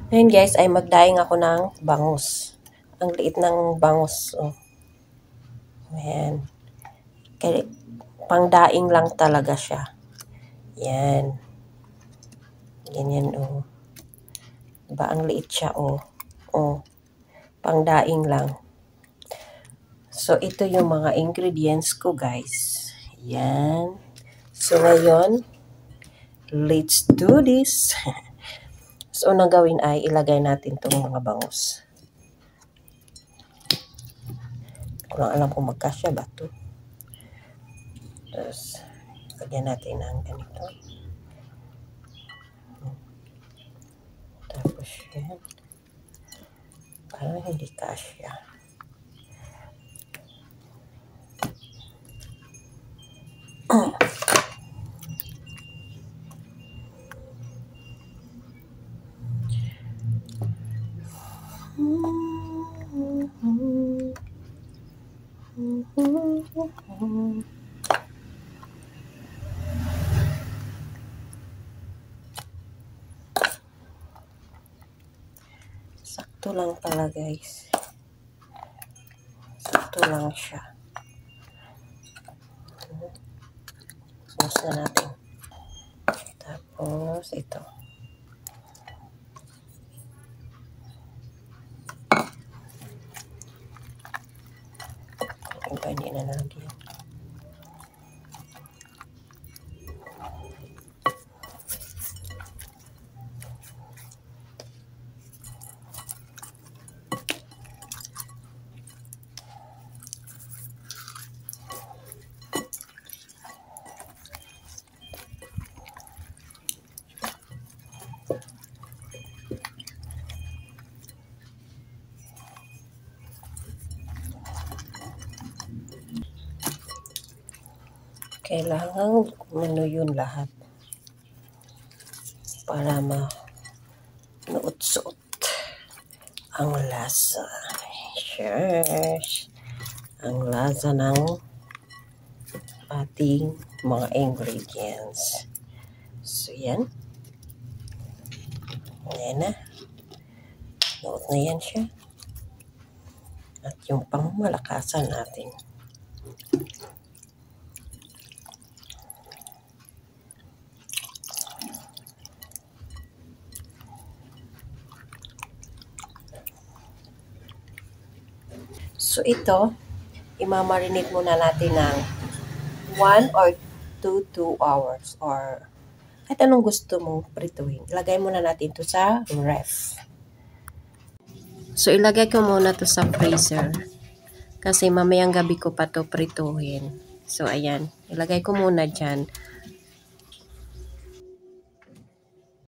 Ngayon guys, ay magdaing ako ng bangus. Ang liit ng bangus. Oh. Ayan. Kaya, pangdaing lang talaga siya. Yan. Ganyan oh. Diba ang liit siya oh. Oh. Pangdaing lang. So ito yung mga ingredients ko guys. Yan. So ngayon, let's do this. So unang gawin ay ilagay natin itong mga bangus. Ko lang alam kung magkasya ba ito. Tapos, lagyan natin ng ganito. Tapos yan. Parang hindi kasya. Sakto lang pala guys. Sakto lang siya. Tapos na natin. Tapos ito. Iba hindi na lagi. Kailangan kumano yun lahat para manuot-suot ang lasa. Yes. Ang lasa ng ating mga ingredients. So, yan. Ayan na. Nuot na yan siya. At yung pangmalakasan natin. So, ito, imamarinate muna natin ng 1 or 2 hours or kahit anong gusto mong prituhin. Ilagay muna natin ito sa ref. So, ilagay ko muna to sa freezer. Kasi mamayang gabi ko pa to prituhin. So, ayan. Ilagay ko muna dyan